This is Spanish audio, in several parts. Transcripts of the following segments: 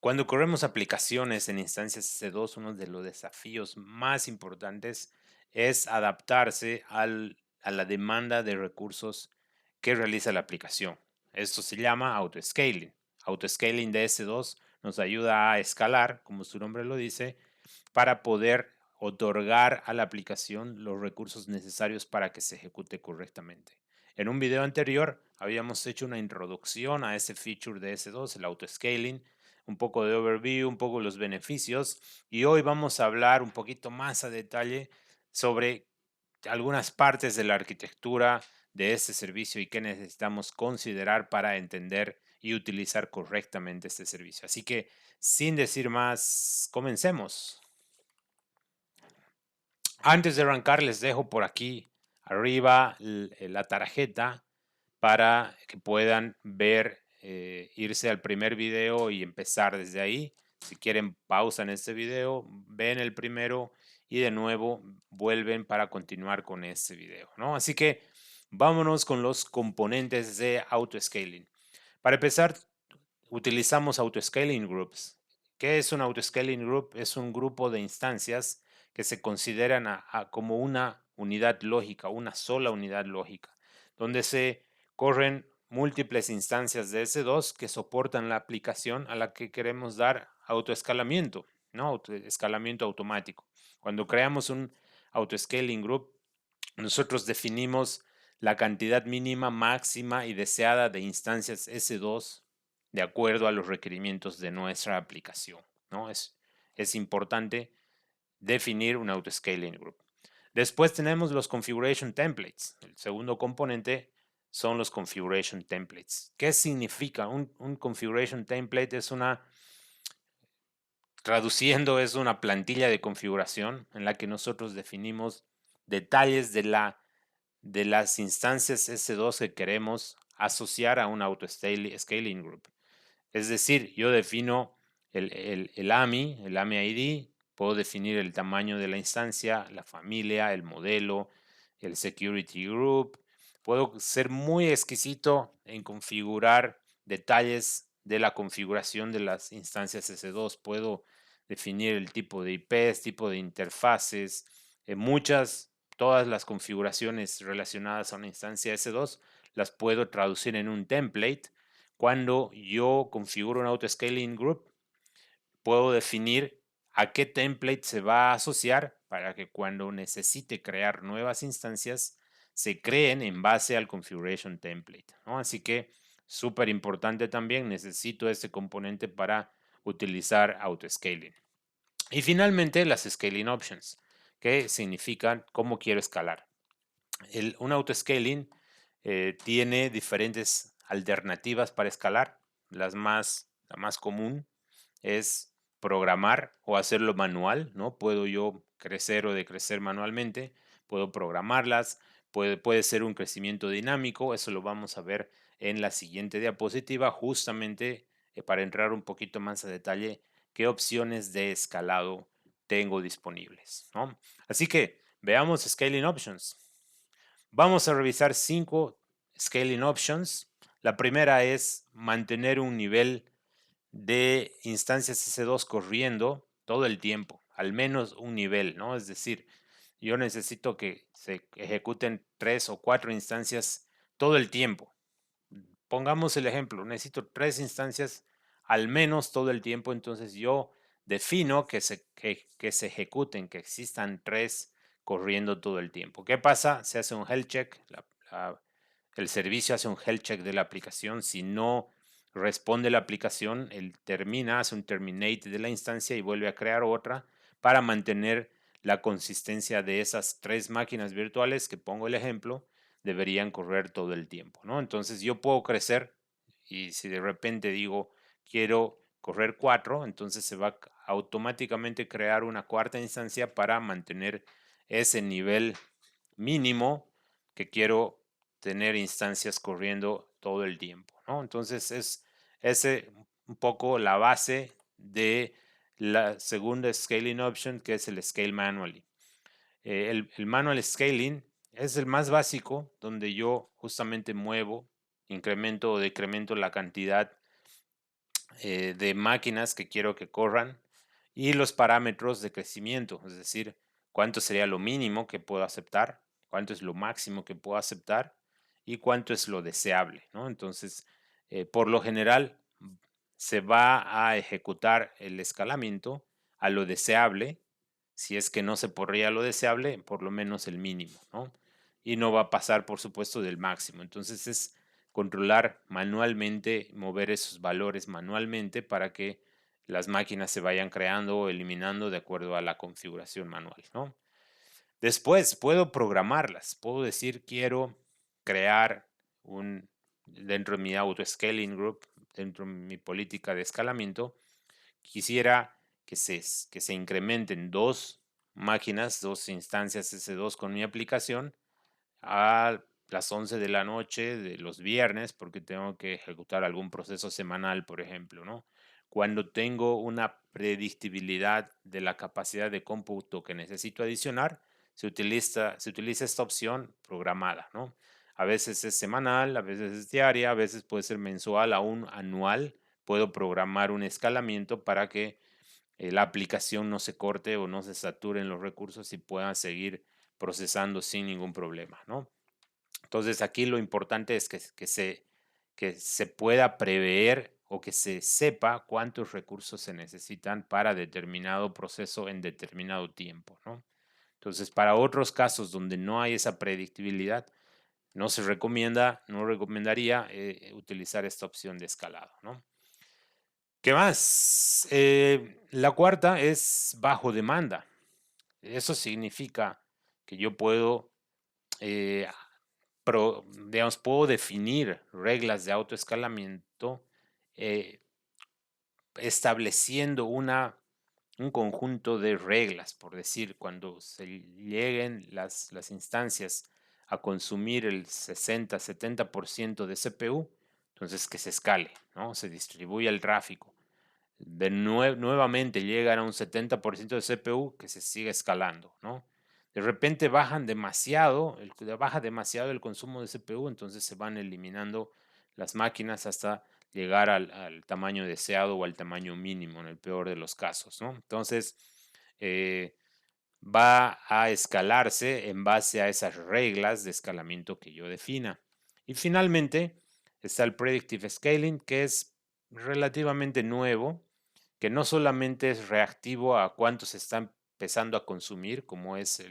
Cuando corremos aplicaciones en instancias EC2, uno de los desafíos más importantes es adaptarse a la demanda de recursos que realiza la aplicación. Esto se llama autoscaling. Autoscaling de EC2 nos ayuda a escalar, como su nombre lo dice, para poder otorgar a la aplicación los recursos necesarios para que se ejecute correctamente. En un video anterior habíamos hecho una introducción a ese feature de S2, el autoscaling, un poco de overview, un poco los beneficios, y hoy vamos a hablar un poquito más a detalle sobre algunas partes de la arquitectura de este servicio y qué necesitamos considerar para entender y utilizar correctamente este servicio. Así que, sin decir más, comencemos. Antes de arrancar, les dejo por aquí arriba la tarjeta para que puedan ver, irse al primer video y empezar desde ahí. Si quieren, pausan este video, ven el primero y de nuevo vuelven para continuar con este video, ¿no? Así que vámonos con los componentes de autoscaling. Para empezar, utilizamos autoscaling groups. ¿Qué es un autoscaling group? Es un grupo de instancias que se consideran como una unidad lógica, una sola unidad lógica, donde se corren múltiples instancias de S2 que soportan la aplicación a la que queremos dar autoescalamiento, ¿no? Escalamiento automático. Cuando creamos un autoscaling group, nosotros definimos la cantidad mínima, máxima y deseada de instancias S2 de acuerdo a los requerimientos de nuestra aplicación, ¿no? Es importante definir un autoscaling group. Después tenemos los configuration templates. El segundo componente son los configuration templates. ¿Qué significa? Un configuration template es traduciendo, es una plantilla de configuración en la que nosotros definimos detalles de las instancias S2 que queremos asociar a un auto-scaling group. Es decir, yo defino el AMI, el AMI ID, puedo definir el tamaño de la instancia, la familia, el modelo, el security group. Puedo ser muy exquisito en configurar detalles de la configuración de las instancias S2. Puedo definir el tipo de IPs, tipo de interfaces, todas las configuraciones relacionadas a una instancia S2 las puedo traducir en un template. Cuando yo configuro un autoscaling group, puedo definir a qué template se va a asociar para que cuando necesite crear nuevas instancias, se creen en base al configuration template, ¿no? Así que súper importante también, necesito este componente para utilizar autoscaling. Y finalmente, las scaling options, que significan cómo quiero escalar. Un autoscaling tiene diferentes alternativas para escalar. La más común es programar o hacerlo manual, ¿no? Puedo yo crecer o decrecer manualmente, puedo programarlas, puede ser un crecimiento dinámico, eso lo vamos a ver en la siguiente diapositiva, justamente para entrar un poquito más a detalle qué opciones de escalado tengo disponibles, ¿no? Así que veamos Scaling Options. Vamos a revisar 5 Scaling Options. La primera es mantener un nivel de instancias S2 corriendo todo el tiempo, al menos un nivel, ¿no? Es decir, yo necesito que se ejecuten 3 o 4 instancias todo el tiempo. Pongamos el ejemplo, necesito 3 instancias al menos todo el tiempo, entonces yo defino que se ejecuten, que existan 3 corriendo todo el tiempo. ¿Qué pasa? Se hace un health check, el servicio hace un health check de la aplicación. Si no responde la aplicación, él termina, hace un terminate de la instancia y vuelve a crear otra para mantener la consistencia de esas 3 máquinas virtuales que pongo el ejemplo deberían correr todo el tiempo, ¿no? Entonces yo puedo crecer y si de repente digo quiero correr 4, entonces se va a automáticamente crear una cuarta instancia para mantener ese nivel mínimo que quiero tener instancias corriendo todo el tiempo, ¿no? Entonces es ese un poco la base de la segunda scaling option, que es el scale manually. El manual scaling es el más básico, donde yo justamente muevo, incremento o decremento la cantidad de máquinas que quiero que corran y los parámetros de crecimiento, es decir, cuánto sería lo mínimo que puedo aceptar, cuánto es lo máximo que puedo aceptar y cuánto es lo deseable, ¿no? Entonces, por lo general, se va a ejecutar el escalamiento a lo deseable. Si es que no se podría lo deseable, por lo menos el mínimo, ¿no? Y no va a pasar, por supuesto, del máximo. Entonces es controlar manualmente, mover esos valores manualmente para que las máquinas se vayan creando o eliminando de acuerdo a la configuración manual, ¿no? Después puedo programarlas, puedo decir quiero crear dentro de mi auto-scaling group, dentro de mi política de escalamiento, quisiera que se incrementen dos máquinas, dos instancias S2 con mi aplicación a las 11 de la noche de los viernes, porque tengo que ejecutar algún proceso semanal, por ejemplo, ¿no? Cuando tengo una predictibilidad de la capacidad de cómputo que necesito adicionar, se utiliza esta opción programada, ¿no? A veces es semanal, a veces es diaria, a veces puede ser mensual, aún anual. Puedo programar un escalamiento para que la aplicación no se corte o no se saturen los recursos y puedan seguir procesando sin ningún problema, ¿no? Entonces aquí lo importante es que se pueda prever o que se sepa cuántos recursos se necesitan para determinado proceso en determinado tiempo, ¿no? Entonces, para otros casos donde no hay esa predictibilidad, no recomendaría utilizar esta opción de escalado, ¿no? ¿Qué más? La cuarta es bajo demanda. Eso significa que yo puedo eh, digamos, puedo definir reglas de autoescalamiento eh, estableciendo un conjunto de reglas, por decir, cuando se lleguen las instancias a consumir el 60-70% de CPU, entonces que se escale, ¿no? Se distribuya el tráfico. Nuevamente llegan a un 70% de CPU que se sigue escalando, ¿no? De repente baja demasiado el consumo de CPU, entonces se van eliminando las máquinas hasta llegar al tamaño deseado o al tamaño mínimo en el peor de los casos, ¿no? Entonces, eh, va a escalarse en base a esas reglas de escalamiento que yo defina. Y finalmente está el Predictive Scaling, que es relativamente nuevo, que no solamente es reactivo a cuánto se está empezando a consumir, como es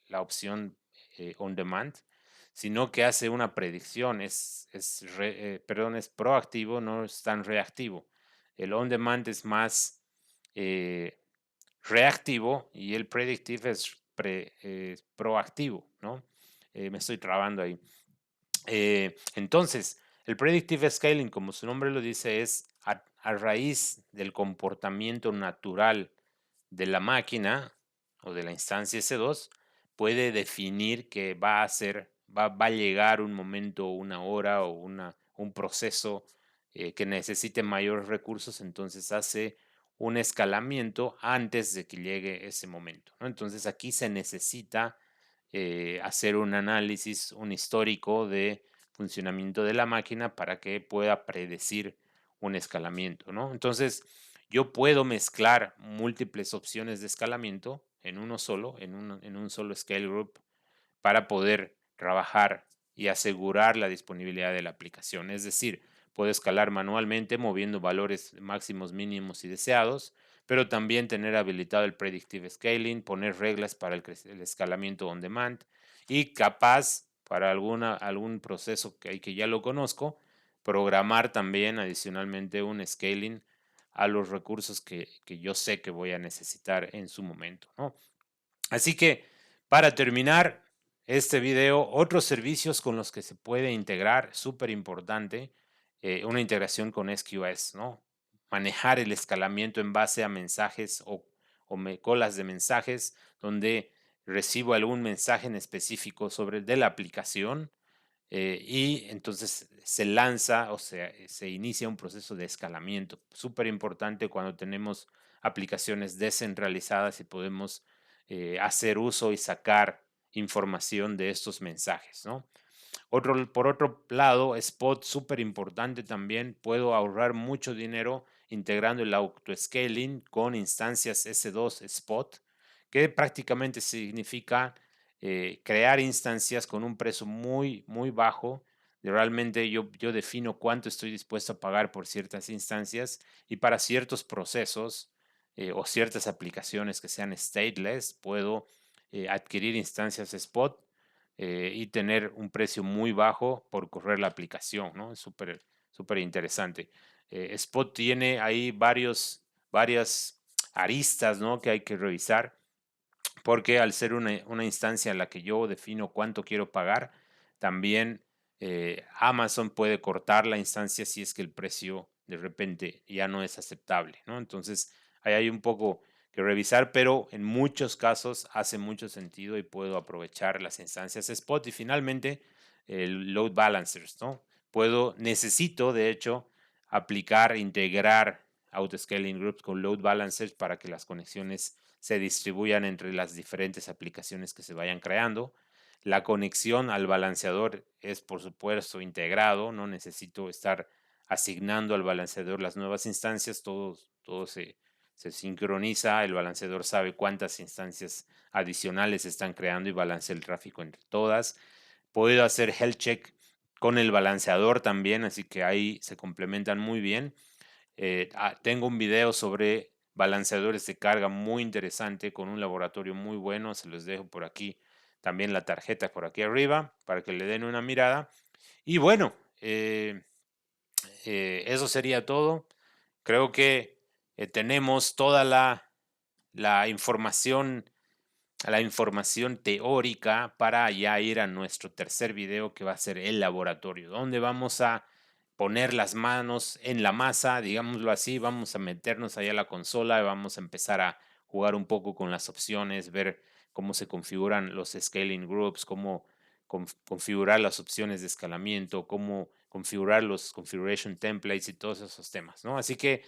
la opción on demand, sino que hace una predicción, perdón, es proactivo, no es tan reactivo. El on demand es más eh, reactivo y el predictive es proactivo, ¿no? Me estoy trabando ahí. Entonces, el predictive scaling, como su nombre lo dice, es a raíz del comportamiento natural de la máquina o de la instancia S2, puede definir que va a llegar un momento, una hora o un proceso que necesite mayores recursos, entonces hace un escalamiento antes de que llegue ese momento, ¿no? Entonces aquí se necesita hacer un análisis, un histórico de funcionamiento de la máquina para que pueda predecir un escalamiento, ¿no? Entonces, yo puedo mezclar múltiples opciones de escalamiento en uno solo, en un solo scale group, para poder trabajar y asegurar la disponibilidad de la aplicación. Es decir, puedo escalar manualmente moviendo valores máximos, mínimos y deseados, pero también tener habilitado el predictive scaling, poner reglas para el escalamiento on demand y capaz para algún proceso que ya lo conozco, programar también adicionalmente un scaling a los recursos que yo sé que voy a necesitar en su momento, ¿no? Así que para terminar este video, otros servicios con los que se puede integrar, súper importante, una integración con SQS, ¿no? Manejar el escalamiento en base a mensajes colas de mensajes donde recibo algún mensaje en específico de la aplicación y entonces se lanza o sea, se inicia un proceso de escalamiento. Súper importante cuando tenemos aplicaciones descentralizadas y podemos hacer uso y sacar información de estos mensajes, ¿no? Por otro lado, Spot, súper importante también, puedo ahorrar mucho dinero integrando el auto-scaling con instancias S2 Spot, que prácticamente significa crear instancias con un precio muy, muy bajo. Realmente yo defino cuánto estoy dispuesto a pagar por ciertas instancias y para ciertos procesos o ciertas aplicaciones que sean stateless, puedo adquirir instancias spot y tener un precio muy bajo por correr la aplicación, ¿no? Es súper, súper interesante. Spot tiene ahí varias aristas, ¿no? Que hay que revisar porque al ser una instancia en la que yo defino cuánto quiero pagar, también Amazon puede cortar la instancia si es que el precio de repente ya no es aceptable, ¿no? Entonces, ahí hay un poco que revisar, pero en muchos casos hace mucho sentido y puedo aprovechar las instancias spot y finalmente el load balancers, ¿no? Necesito, de hecho, aplicar, integrar auto-scaling groups con load balancers para que las conexiones se distribuyan entre las diferentes aplicaciones que se vayan creando. La conexión al balanceador es, por supuesto, integrado. No necesito estar asignando al balanceador las nuevas instancias. Todo se sincroniza. El balanceador sabe cuántas instancias adicionales se están creando y balancea el tráfico entre todas. Puedo hacer health check con el balanceador también, así que ahí se complementan muy bien. Tengo un video sobre balanceadores de carga muy interesante con un laboratorio muy bueno. Se los dejo por aquí. También la tarjeta por aquí arriba para que le den una mirada. Y bueno, eso sería todo. Creo que tenemos toda la información, la información teórica para ya ir a nuestro tercer video que va a ser el laboratorio, donde vamos a poner las manos en la masa, digámoslo así, vamos a meternos allá a la consola y vamos a empezar a jugar un poco con las opciones, ver cómo se configuran los scaling groups, cómo configurar las opciones de escalamiento, cómo configurar los configuration templates y todos esos temas, ¿no? Así que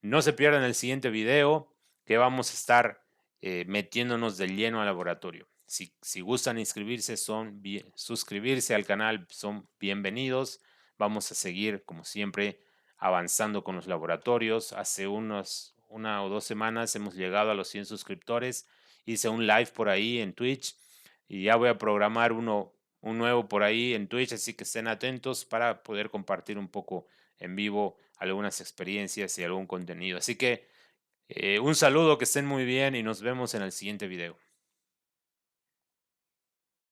no se pierdan el siguiente video que vamos a estar metiéndonos de lleno al laboratorio. Si gustan inscribirse, suscribirse al canal, son bienvenidos. Vamos a seguir, como siempre, avanzando con los laboratorios. Hace una o 2 semanas hemos llegado a los 100 suscriptores. Hice un live por ahí en Twitch y ya voy a programar un nuevo por ahí en Twitch, así que estén atentos para poder compartir un poco en vivo algunas experiencias y algún contenido. Así que un saludo, que estén muy bien y nos vemos en el siguiente video.